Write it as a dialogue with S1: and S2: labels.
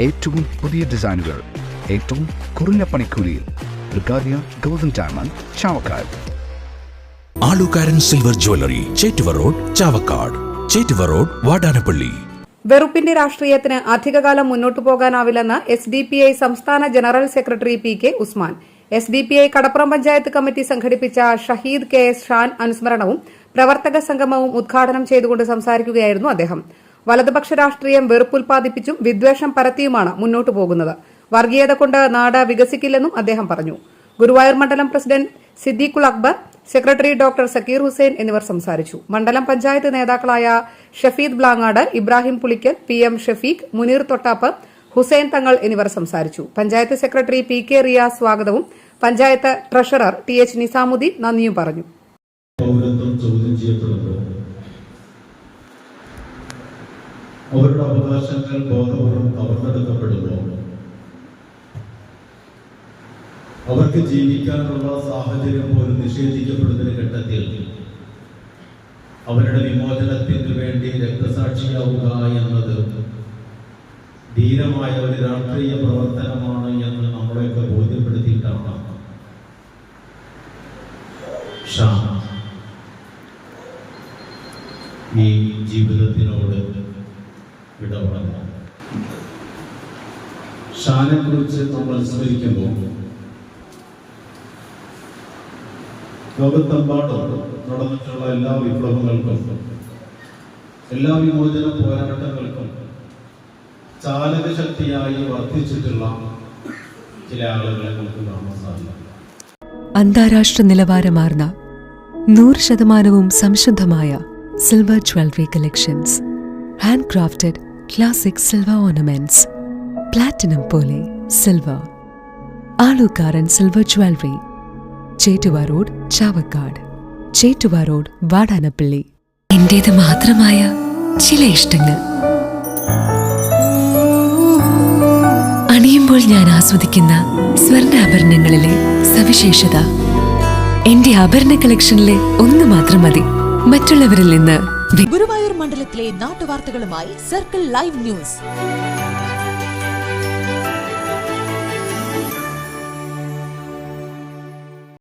S1: ഏറ്റവും പുതിയ ഡിസൈനുകൾ ഏറ്റവും കുറഞ്ഞ പണിക്കൂലിയിൽ. ബ്രിഗാദിയ golden diamond, Chavakkad.
S2: Alukaran silver jewellery, Chettuva road, Chavakkad. Chettuva road, Vadanappally.
S3: വെറുപ്പിന്റെ രാഷ്ട്രീയത്തിന് അധികകാലം മുന്നോട്ടു പോകാനാവില്ലെന്ന് SDPI സംസ്ഥാന general secretary PK Usman. SDPI Kadappuram panchayat committee സംഘടിപ്പിച്ച ഷഹീദ് KS ഷാൻ അനുസ്മരണവും പ്രവർത്തക സംഗമവും ഉദ്ഘാടനം ചെയ്തുകൊണ്ട് സംസാരിക്കുകയായിരുന്നു അദ്ദേഹം. വലതുപക്ഷ രാഷ്ട്രീയം വെറുപ്പുൽപാദിപ്പിച്ചും വിദ്വേഷം പരത്തിയുമാണ് മുന്നോട്ടു പോകുന്നത്. വർഗീയത കൊണ്ട് നാട് വികസിക്കില്ലെന്നും അദ്ദേഹം പറഞ്ഞു. ഗുരുവായൂർ മണ്ഡലം president Siddiqul Akbar, secretary doctor Sakkeer Hussain എന്നിവർ സംസാരിച്ചു. മണ്ഡലം പഞ്ചായത്ത് നേതാക്കളായ ഷഫീദ് ബ്ലാങ്ങാട്, ഇബ്രാഹിം പുളിക്കൽ, PM ഷഫീഖ്, മുനീർ തൊട്ടാപ്പ്, ഹുസൈൻ തങ്ങൾ എന്നിവർ സംസാരിച്ചു. പഞ്ചായത്ത് സെക്രട്ടറി PK റിയാസ് സ്വാഗതവും പഞ്ചായത്ത് ട്രഷറർ TH നിസാമുദ്ദീൻ നന്ദിയും പറഞ്ഞു.
S4: അവരുടെ അവകാശങ്ങൾ ബോധപൂർവം കവർന്നെടുക്കപ്പെടുമ്പോൾ അവർക്ക് ജീവിക്കാനുള്ള സാഹചര്യം പോലും നിഷേധിക്കപ്പെടുന്ന ഘട്ടത്തിൽ അവരുടെ വിമോചനത്തിന് വേണ്ടി രക്തസാക്ഷിയാവുക എന്നത് ധീരമായ ഒരു രാഷ്ട്രീയ പ്രവർത്തനമാണ് എന്ന് നമ്മളെയൊക്കെ ബോധ്യപ്പെടുത്തിയിട്ടാണ് ഷാൻ ഈ ജീവിതത്തിനോട് വിടപറഞ്ഞു. ഷാനെ കുറിച്ച് നമ്മൾ അനുസ്മരിക്കുമ്പോൾ ലോകത്തെമ്പാടും നടന്നിട്ടുള്ള എല്ലാ വിപ്ലവങ്ങൾക്കും എല്ലാ വിമോചന പോരാട്ടങ്ങൾക്കും ചാലകശക്തിയായി വർദ്ധിച്ചിട്ടുള്ള ചില ആളുകളെ നമുക്ക് കാണാൻ സാധിക്കും.
S5: അന്താരാഷ്ട്ര നിലവാരമാർന്ന 100% സംശുദ്ധമായ silver jewellery collections, handcrafted classic silver ornaments, platinum പോലെ silver. Alukaran silver jewellery, Chettuva road, Chavakkad. Chettuva road, Vadanappally. എന്റേത് മാത്രമായ ചില ഇഷ്ടങ്ങൾ അണിയുമ്പോൾ ഞാൻ ആസ്വദിക്കുന്ന സ്വർണ്ണാഭരണങ്ങളിലെ സവിശേഷത. എന്റെ ആഭരണ കളക്ഷനിലെ ഒന്ന് മാത്രം മതി മറ്റുള്ളവരിൽ നിന്ന്.
S6: ഗുരുവായൂർ മണ്ഡലത്തിലെ നാട്ടുവാർത്തകളുമായി സർക്കിൾ ലൈവ് ന്യൂസ്.